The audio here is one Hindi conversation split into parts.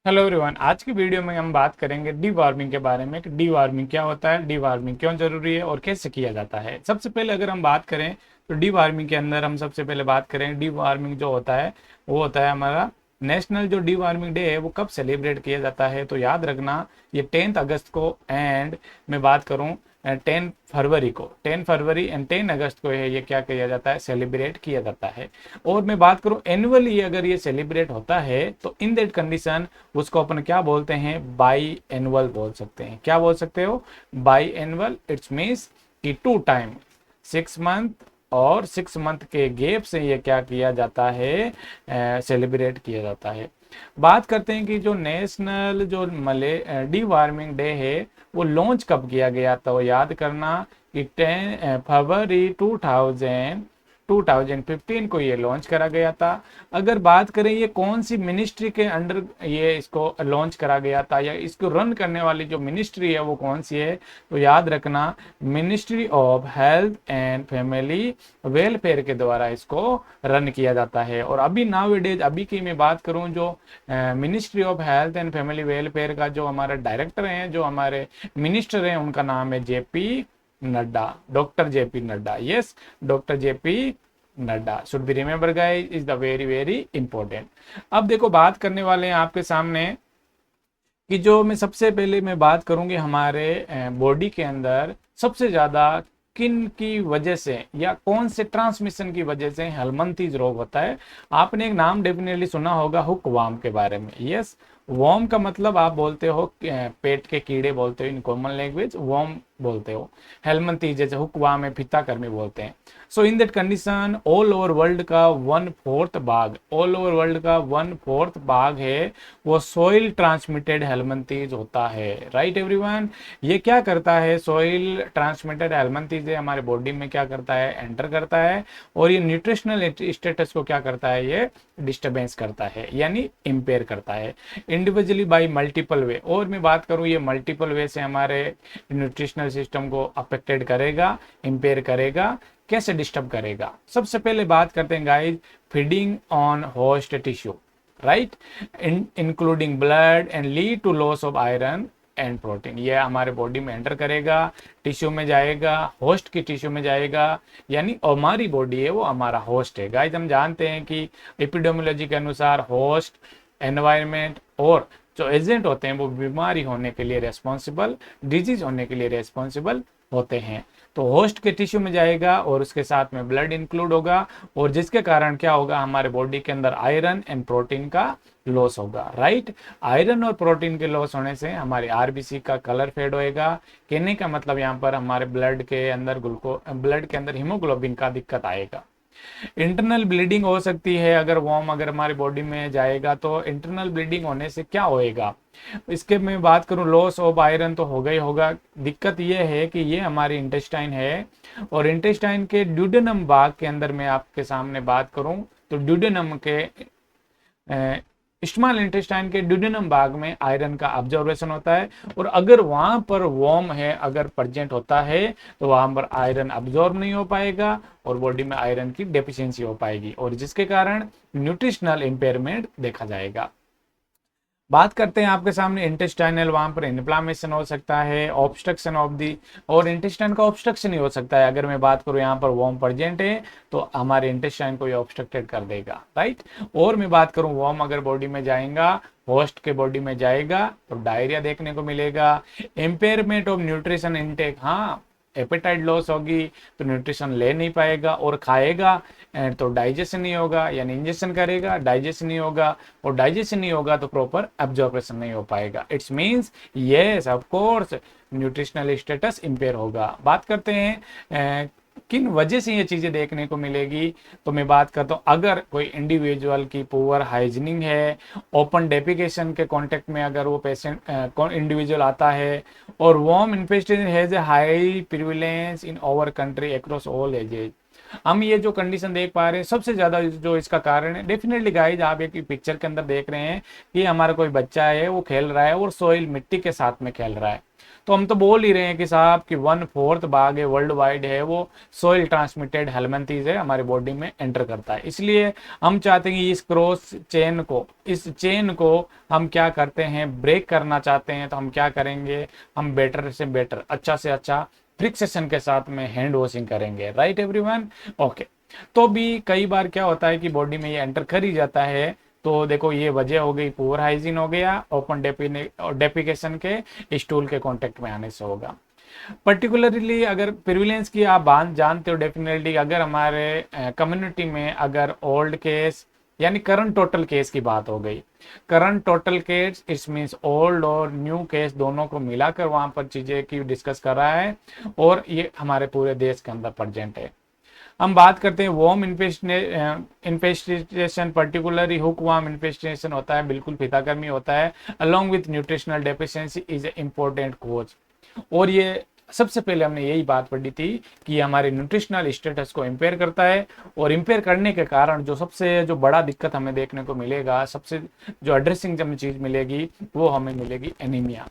हेलो एवरीवन, आज की वीडियो में हम बात करेंगे डीवार्मिंग के बारे में कि डीवार्मिंग क्या होता है, डीवार्मिंग क्यों जरूरी है और कैसे किया जाता है। सबसे पहले अगर हम बात करें तो डीवार्मिंग के अंदर हम सबसे पहले बात करें डीवार्मिंग जो होता है वो होता है हमारा नेशनल जो डीवार्मिंग डे है वो कब सेलिब्रेट किया जाता है। तो याद रखना ये 10 अगस्त को एंड मैं बात करूं 10 फरवरी एंड 10 अगस्त को है ये क्या किया जाता है, सेलिब्रेट किया जाता है। और मैं बात करूं एनुअली अगर ये सेलिब्रेट होता है तो इन दैट कंडीशन उसको अपन क्या बोलते हैं, बाई एनुअल बोल सकते हैं। क्या बोल सकते हो, बाई एनुअल। इट्स मीन्स कि 2 टाइम 6 मंथ और 6 मंथ के गैप से ये क्या किया जाता है, सेलिब्रेट किया जाता है। बात करते हैं कि जो नेशनल जो मले डी वार्मिंग डे है वो लॉन्च कब किया गया, तो याद करना कि 10 फरवरी 2015 को ये लॉन्च करा गया था। अगर बात करें ये कौन सी मिनिस्ट्री के अंडर ये इसको लॉन्च करा गया था या इसको रन करने वाली जो मिनिस्ट्री है वो कौन सी है, तो याद रखना ministry of health and family welfare के द्वारा इसको रन किया जाता है। और अभी नाउ डेज अभी की मैं बात करूं जो ministry of health and family welfare का जो हमारा डायरेक्टर हैं, जो हमारे मिनिस्टर हैं, उनका नाम है JP Nadda, doctor JP Nadda. Yes, doctor JP Nadda should be remember guys, is the very very important. अब देखो बात करने वाले हैं आपके सामने कि जो मैं सबसे पहले मैं बात करूंगी हमारे बॉडी के अंदर सबसे ज्यादा किन की वजह से या कौन से ट्रांसमिशन की वजह से हेलमंथीज रोग होता है। आपने एक नाम डेफिनेटली सुना होगा हुक वार्म के बारे में। यस, वॉर्म का मतलब आप बोलते हो पेट के कीड़े बोलते हो, इन कॉमन लैंग्वेज वॉर्म बोलते हो। हेलमंथी जैसे हुक वार्म है, फित्ता कर्मी बोलते हैं। So in that condition all over world का 1/4 भाग, ऑल ओवर वर्ल्ड का 1/4 भाग है वो सॉइल ट्रांसमिटेड हेलमंथीज होता है। राइट एवरीवन, ये क्या करता है, सॉइल ट्रांसमिटेड हेलमंथीज हमारे बॉडी में क्या करता है, एंटर करता है और ये न्यूट्रिशनल स्टेटस को क्या करता है, ये डिस्टर्बेंस करता है यानी इंपेयर करता है इंडिविजुअली बाय मल्टीपल वे। और मैं बात करूं ये मल्टीपल वे से हमारे न्यूट्रिशनल सिस्टम को अफेक्टेड करेगा, इंपेयर करेगा। कैसे डिस्टर्ब करेगा, सबसे पहले बात करते हैं guys, feeding on host tissue, right, including blood and lead to loss of iron and protein. ये हमारे बॉडी में एंटर करेगा, टिश्यू में जाएगा, होस्ट की टिश्यू में जाएगा, यानी हमारी बॉडी है वो हमारा होस्ट है। गाइस हम जानते हैं कि एपिडेमियोलॉजी के अनुसार होस्ट, एनवायरनमेंट और जो एजेंट होते हैं वो बीमारी होने के लिए रेस्पॉन्सिबल, डिजीज होने के लिए रेस्पॉन्सिबल होते हैं। तो होस्ट के टिश्यू में जाएगा और उसके साथ में ब्लड इंक्लूड होगा और जिसके कारण क्या होगा, हमारे बॉडी के अंदर आयरन एंड प्रोटीन का लॉस होगा। राइट, आयरन और प्रोटीन के लॉस होने से हमारे आरबीसी का कलर फेड होएगा। कहने का मतलब यहाँ पर हमारे ब्लड के अंदर ब्लड के अंदर हीमोग्लोबिन का दिक्कत आएगा। इंटरनल ब्लीडिंग हो सकती है अगर वॉर्म अगर हमारी बॉडी में जाएगा, तो इंटरनल ब्लीडिंग होने से क्या होएगा, इसके मैं बात करूं लॉस ऑफ आयरन तो होगा ही होगा। दिक्कत ये है कि ये हमारी इंटेस्टाइन है और इंटेस्टाइन के ड्यूडेनम भाग के अंदर मैं आपके सामने बात करूं तो ड्यूडेनम के स्मॉल इंटेस्टाइन के ड्यूडेनम भाग में आयरन का ऑब्जर्वेशन होता है और अगर वहां पर वॉर्म है अगर प्रेजेंट होता है तो वहां पर आयरन अब्जॉर्ब नहीं हो पाएगा और बॉडी में आयरन की डेफिशिएंसी हो पाएगी और जिसके कारण न्यूट्रिशनल इंपेयरमेंट देखा जाएगा। बात करते हैं आपके सामने इंटेस्टाइनल, वहां पर इन्फ्लामेशन हो सकता है, ऑब्स्ट्रक्शन ऑफ दी, और इंटेस्टाइन का ऑब्स्ट्रक्शन ही हो सकता है। अगर मैं बात करूं यहाँ पर वॉर्म प्रेजेंट है तो हमारे इंटेस्टाइन को ये ऑब्स्ट्रक्टेड कर देगा। राइट, और मैं बात करूं वॉर्म अगर बॉडी में जाएगा, होस्ट के बॉडी में जाएगा तो डायरिया देखने को मिलेगा, इम्पेयरमेंट ऑफ न्यूट्रिशन इनटेक, हाँ एपेटाइट लॉस होगी तो न्यूट्रिशन ले नहीं पाएगा और खाएगा तो डाइजेशन नहीं होगा, यानी इंजेक्शन करेगा डाइजेशन नहीं होगा और डाइजेशन नहीं होगा तो प्रॉपर एब्जॉर्प्शन नहीं हो पाएगा। It's means yes of course nutritional status impair होगा। बात करते हैं किन वजह से ये चीजें देखने को मिलेगी, तो मैं बात करता हूँ अगर कोई इंडिविजुअल की पुअर हाइजीनिंग है, ओपन डेफिकेशन के कांटेक्ट में अगर वो पेशेंट इंडिविजुअल आता है और worm infestation has a high prevalence in our country across all ages. हम ये जो कंडीशन देख पा रहे हैं, सबसे ज्यादा जो इसका कारण है, डेफिनेटली गाइज आप एक पिक्चर के अंदर देख रहे हैं कि हमारा कोई बच्चा है वो खेल रहा है और सोइल मिट्टी के साथ में खेल रहा है। तो हम तो बोल ही रहे हैं कि साहब कि 1/4 भाग है वर्ल्ड वाइड है वो सोइल ट्रांसमिटेड हेलमिंथीज है, हमारी बॉडी में एंटर करता है। इसलिए हम चाहते हैं कि इस चेन को हम क्या करते हैं, ब्रेक करना चाहते हैं। तो हम क्या करेंगे, हम बेटर से बेटर, अच्छा से अच्छा फ्रिक्सेशन के साथ में हैंड वॉशिंग करेंगे। Right everyone, okay. तो भी कई बार क्या होता है कि बॉडी में ये एंटर कर ही जाता है। तो देखो ये वजह हो गई, पुअर हाइजीन हो गया, ओपन डेफिकेशन के स्टूल के कांटेक्ट में आने से होगा। पर्टिकुलरली अगर प्रिविलेंस की आप बात जानते हो, डेफिनेटली अगर हमारे कम्युनिटी में अगर ओल्ड केस यानी करंट टोटल केस की बात हो गई, current total case it's means old और न्यू केस दोनों को मिलाकर वहां पर चीजें की डिस्कस कर रहा है और ये हमारे पूरे देश के अंदर प्रेजेंट है। हम बात करते हैं worm infestation, particularly hookworm infestation होता है, बिल्कुल फिताकर्मी होता है, along with nutritional deficiency is a important cause. और ये सबसे पहले हमने यही बात पढ़ी थी कि हमारे न्यूट्रिशनल स्टेटस को इम्पेयर करता है और इम्पेयर करने के कारण जो सबसे जो बड़ा दिक्कत हमें देखने को मिलेगा, सबसे जो एड्रेसिंग हमें चीज मिलेगी वो हमें मिलेगी एनीमिया।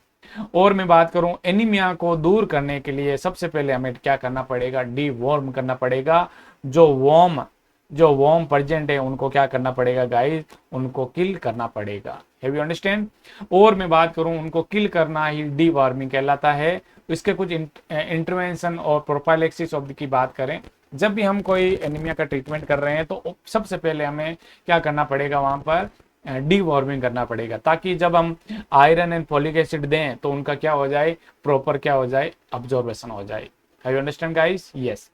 और मैं बात करूं एनीमिया को दूर करने के लिए सबसे पहले हमें क्या करना पड़ेगा, डीवॉर्म करना पड़ेगा। जो वॉर्म प्रेजेंट है उनको क्या करना पड़ेगा गाइस, उनको किल करना पड़ेगा। Have you understand. और मैं बात करूं उनको किल करना ही डीवॉर्मिंग कहलाता है। इसके कुछ इंटरवेंशन और प्रोफाइलैक्सिस ऑफ की बात करें, जब भी हम कोई एनीमिया का ट्रीटमेंट कर रहे हैं तो सबसे पहले हमें क्या करना पड़ेगा, वहां पर डीवॉर्मिंग करना पड़ेगा, ताकि जब हम आयरन एंड फोलिक एसिड दें तो उनका क्या हो जाए, प्रॉपर क्या हो जाए, अब्जॉर्बेशन हो जाए। Have you understand guys, yes.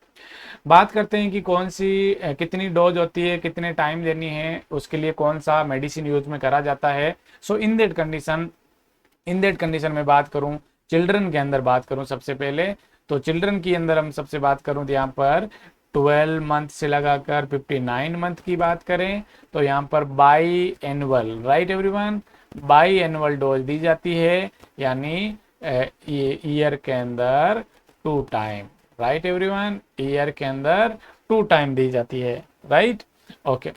बात करते हैं कि कौन सी कितनी डोज होती है, कितने टाइम देनी है, उसके लिए कौन सा मेडिसिन यूज में करा जाता है। सो इन दैट कंडीशन में बात करूं, चिल्ड्रन के अंदर बात करूं सबसे पहले, तो चिल्ड्रन की अंदर हम सबसे बात करूं तो यहाँ पर 12 मंथ से लगाकर 59 मंथ की बात करें तो यहाँ पर biannual, right everyone, biannual dose दी जाती है, यानी ईयर के अंदर 2 टाइम, राइट एवरीवन, ईयर के अंदर 2 टाइम दी जाती है। Right, okay.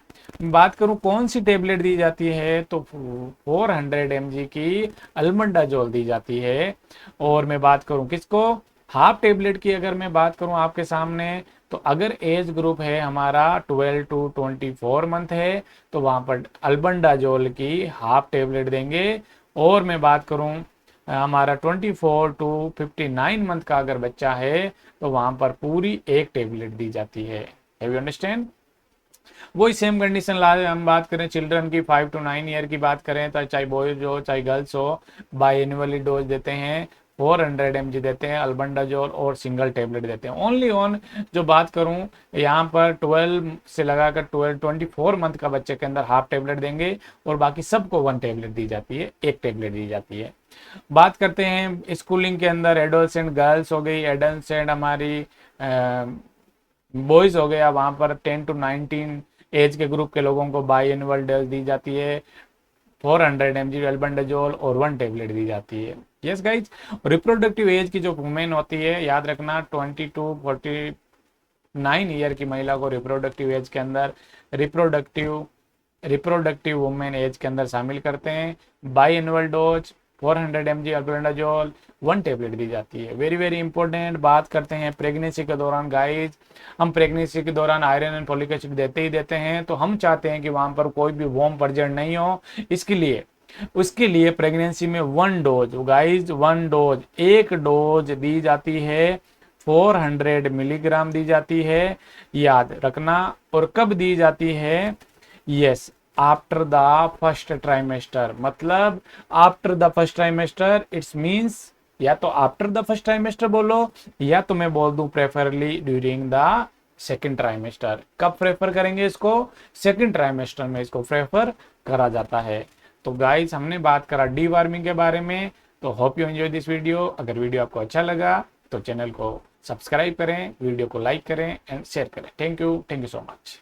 बात करूं कौन सी टेबलेट दी जाती है तो 400 mg की अल्बेंडाजोल दी जाती है। और मैं बात करूं किसको, हाफ टेबलेट की अगर मैं बात करूं आपके सामने, तो अगर एज ग्रुप है हमारा 12 to 24 मंथ है तो वहां पर अल्बेंडाजोल की हाफ टेबलेट देंगे। और मैं बात करूं हमारा 24 to 59 मंथ का अगर बच्चा है तो वहां पर पूरी एक टेबलेट दी जाती है। Have you understand. वही सेम कंडीशन ला हम बात करें चिल्ड्रन की 5 to 9 ईयर की बात करें तो चाहे बॉयज हो चाहे गर्ल्स हो, बाई एनुअली डोज देते हैं, 400 mg देते हैं अल्बेंडाजोल और सिंगल टेबलेट देते हैं। ओनली ऑन जो बात करूं यहाँ पर 12 से लगाकर 24 मंथ का बच्चे के अंदर हाफ टेबलेट देंगे और बाकी सबको 1 टेबलेट दी जाती है, एक टेबलेट दी जाती है। बात करते हैं स्कूलिंग के अंदर, एडोलसेंट गर्ल्स हो गई, एडोलसेंट हमारी बॉयज हो गया, वहां पर 10 to 19 एज के ग्रुप के लोगों को बाई एनुअल डोज दी जाती है, 400 mg अल्बेंडाजोल और 1 टेबलेट दी जाती है। यस गाइज, रिप्रोडक्टिव एज की जो वुमेन होती है, याद रखना 20 to 49 ईयर की महिला को रिप्रोडक्टिव एज के अंदर रिप्रोडक्टिव वुमेन एज के अंदर शामिल करते हैं। Biannual dose 400 mg albendazole 1 tablet दी जाती है। Very very important. बात करते हैं प्रेगनेंसी के दौरान गाइज, हम प्रेगनेंसी के दौरान आयरन एंड फोलिक एसिड देते ही देते हैं, तो हम चाहते हैं कि वहां पर कोई भी वॉर्म प्रेजेंट नहीं हो। उसके लिए प्रेगनेंसी में 1 डोज गाइज, 1 डोज, एक डोज दी जाती है, 400 मिलीग्राम दी जाती है, याद रखना। और कब दी जाती है, yes, after the first trimester, मतलब after the first trimester it's means या तो आफ्टर द फर्स्ट ट्राइमेस्टर बोलो या तो मैं बोल दूं preferably during the second trimester. कब प्रेफर करेंगे इसको, सेकंड ट्राइमेस्टर में इसको प्रेफर करा जाता है। तो गाइस हमने बात करा डीवॉर्मिंग के बारे में। तो hope you enjoy this video. अगर वीडियो आपको अच्छा लगा तो चैनल को सब्सक्राइब करें, वीडियो को लाइक करें एंड शेयर करें। Thank you so much.